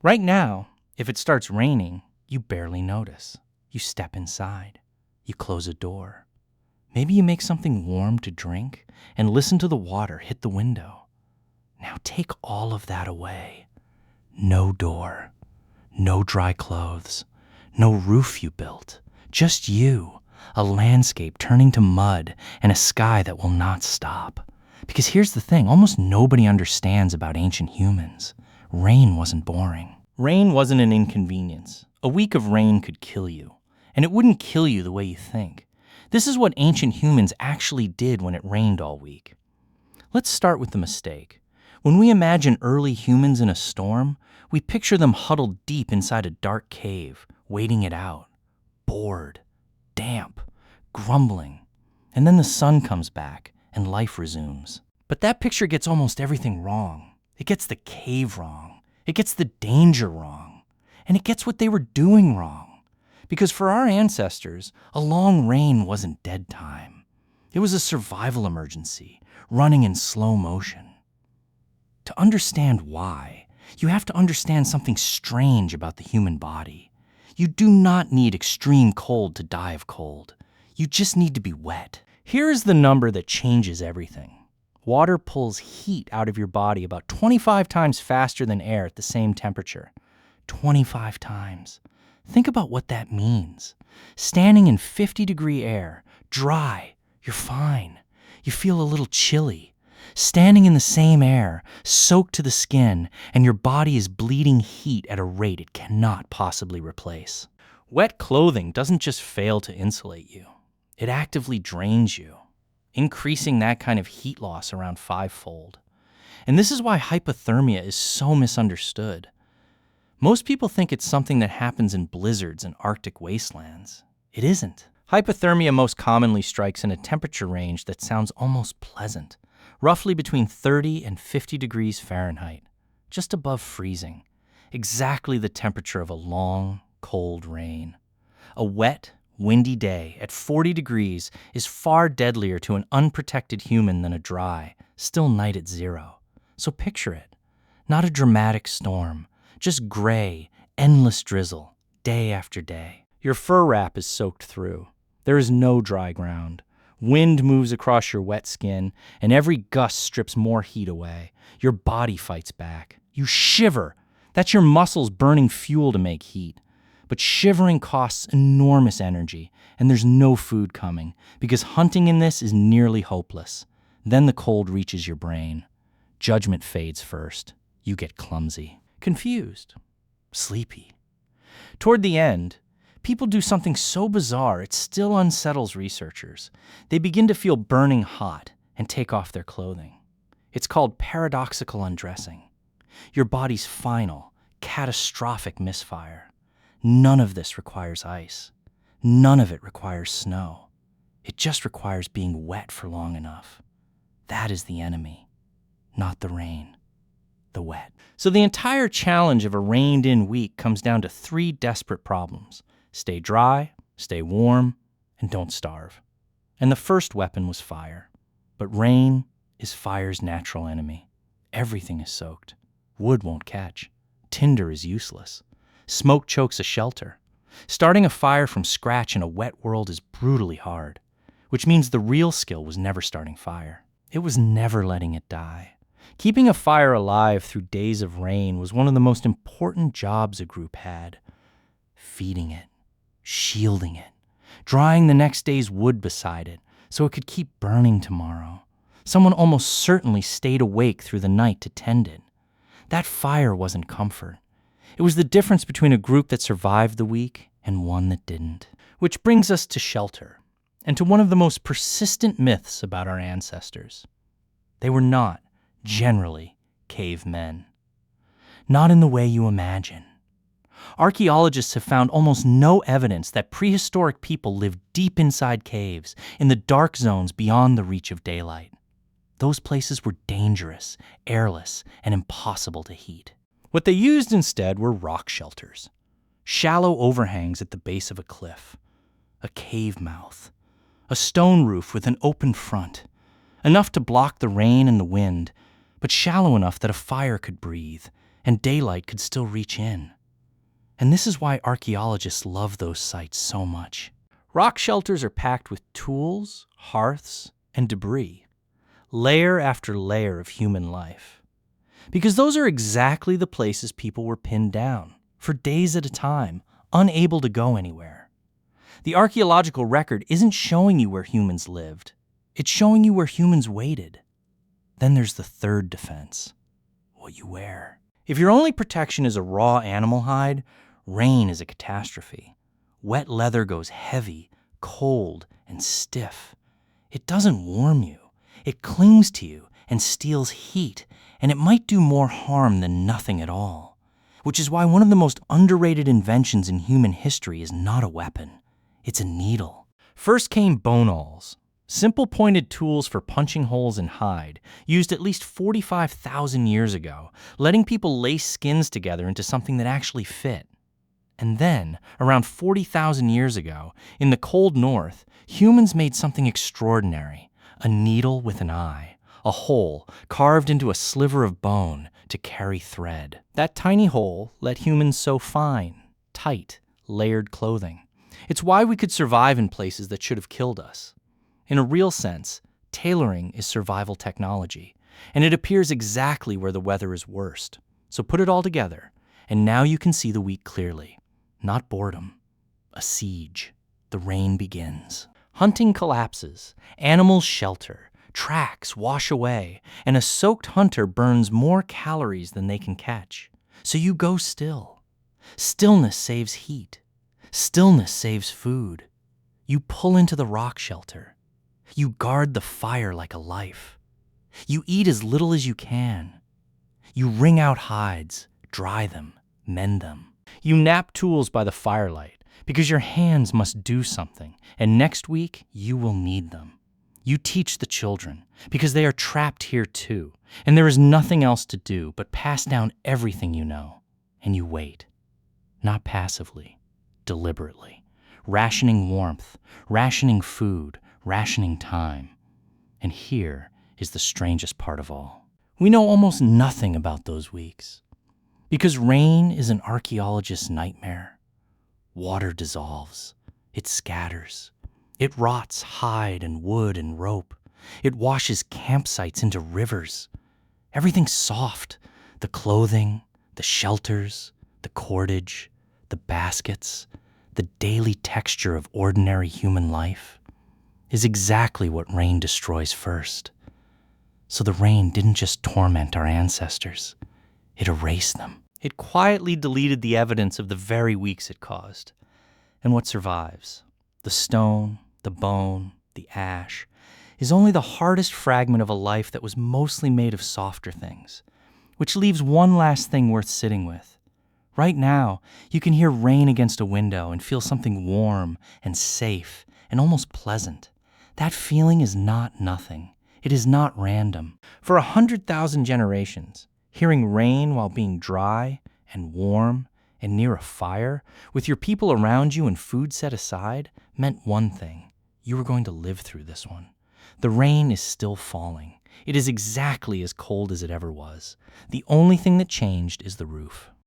Right now, if it starts raining, you barely notice. You step inside. You close a door. Maybe you make something warm to drink and listen to the water hit the window. Now take all of that away. No door, no dry clothes, no roof you built, just you, a landscape turning to mud and a sky that will not stop. Because here's the thing, almost nobody understands about ancient humans. Rain wasn't boring. Rain wasn't an inconvenience. A week of rain could kill you, and it wouldn't kill you the way you think. This is what ancient humans actually did when it rained all week. Let's start with the mistake. When we imagine early humans in a storm, we picture them huddled deep inside a dark cave, waiting it out, bored, damp, grumbling. And then the sun comes back and life resumes. But that picture gets almost everything wrong. It gets the cave wrong. It gets the danger wrong. And it gets what they were doing wrong. Because for our ancestors, a long rain wasn't dead time. It was a survival emergency, running in slow motion. To understand why, you have to understand something strange about the human body. You do not need extreme cold to die of cold. You just need to be wet. Here is the number that changes everything. Water pulls heat out of your body about 25 times faster than air at the same temperature. 25 times. Think about what that means. Standing in 50-degree air, dry, you're fine. You feel a little chilly. Standing in the same air, soaked to the skin, and your body is bleeding heat at a rate it cannot possibly replace. Wet clothing doesn't just fail to insulate you. It actively drains you, increasing that kind of heat loss around 5-fold. And this is why hypothermia is so misunderstood. Most people think it's something that happens in blizzards and Arctic wastelands. It isn't. Hypothermia most commonly strikes in a temperature range that sounds almost pleasant, roughly between 30 and 50 degrees Fahrenheit, just above freezing, exactly the temperature of a long, cold rain. A wet, windy day at 40 degrees is far deadlier to an unprotected human than a dry, still night at 0. So picture it. Not a dramatic storm, just gray, endless drizzle, day after day. Your fur wrap is soaked through. There is no dry ground. Wind moves across your wet skin, and every gust strips more heat away. Your body fights back. You shiver. That's your muscles burning fuel to make heat. But shivering costs enormous energy, and there's no food coming, because hunting in this is nearly hopeless. Then the cold reaches your brain. Judgment fades first. You get clumsy. Confused, sleepy. Toward the end, people do something so bizarre it still unsettles researchers. They begin to feel burning hot and take off their clothing. It's called paradoxical undressing. Your body's final, catastrophic misfire. None of this requires ice. None of it requires snow. It just requires being wet for long enough. That is the enemy, not the rain. The wet. So the entire challenge of a rained-in week comes down to 3 desperate problems. Stay dry, stay warm, and don't starve. And the first weapon was fire. But rain is fire's natural enemy. Everything is soaked. Wood won't catch. Tinder is useless. Smoke chokes a shelter. Starting a fire from scratch in a wet world is brutally hard, which means the real skill was never starting fire. It was never letting it die. Keeping a fire alive through days of rain was one of the most important jobs a group had. Feeding it, shielding it, drying the next day's wood beside it so it could keep burning tomorrow. Someone almost certainly stayed awake through the night to tend it. That fire wasn't comfort. It was the difference between a group that survived the week and one that didn't. Which brings us to shelter, and to one of the most persistent myths about our ancestors. They were not, generally, cavemen. Not in the way you imagine. Archaeologists have found almost no evidence that prehistoric people lived deep inside caves, in the dark zones beyond the reach of daylight. Those places were dangerous, airless, and impossible to heat. What they used instead were rock shelters. Shallow overhangs at the base of a cliff. A cave mouth. A stone roof with an open front. Enough to block the rain and the wind, but shallow enough that a fire could breathe, and daylight could still reach in. And this is why archaeologists love those sites so much. Rock shelters are packed with tools, hearths, and debris, layer after layer of human life. Because those are exactly the places people were pinned down, for days at a time, unable to go anywhere. The archaeological record isn't showing you where humans lived. It's showing you where humans waited. Then there's the third defense: what you wear. If your only protection is a raw animal hide, rain is a catastrophe. Wet leather goes heavy, cold, and stiff. It doesn't warm you. It clings to you and steals heat, and it might do more harm than nothing at all. Which is why one of the most underrated inventions in human history is not a weapon. It's a needle. First came bone awls, simple pointed tools for punching holes in hide, used at least 45,000 years ago, letting people lace skins together into something that actually fit. And then, around 40,000 years ago, in the cold north, humans made something extraordinary: a needle with an eye, a hole carved into a sliver of bone to carry thread. That tiny hole let humans sew fine, tight, layered clothing. It's why we could survive in places that should have killed us. In a real sense, tailoring is survival technology, and it appears exactly where the weather is worst. So put it all together, and now you can see the week clearly. Not boredom, a siege. The rain begins. Hunting collapses, animals shelter, tracks wash away, and a soaked hunter burns more calories than they can catch. So you go still. Stillness saves heat. Stillness saves food. You pull into the rock shelter. You guard the fire like a life. You eat as little as you can. You wring out hides, dry them, mend them. You nap tools by the firelight because your hands must do something, and next week you will need them. You teach the children because they are trapped here too, and there is nothing else to do but pass down everything you know. And you wait, not passively, deliberately, rationing warmth, rationing food, rationing time. And here is the strangest part of all. We know almost nothing about those weeks. Because rain is an archaeologist's nightmare. Water dissolves. It scatters. It rots hide and wood and rope. It washes campsites into rivers. Everything's soft. The clothing, the shelters, the cordage, the baskets, the daily texture of ordinary human life is exactly what rain destroys first. So the rain didn't just torment our ancestors. It erased them. It quietly deleted the evidence of the very weeks it caused. And what survives, the stone, the bone, the ash, is only the hardest fragment of a life that was mostly made of softer things, which leaves one last thing worth sitting with. Right now, you can hear rain against a window and feel something warm and safe and almost pleasant. That feeling is not nothing. It is not random. For 100,000 generations, hearing rain while being dry and warm and near a fire, with your people around you and food set aside, meant one thing: you were going to live through this one. The rain is still falling. It is exactly as cold as it ever was. The only thing that changed is the roof.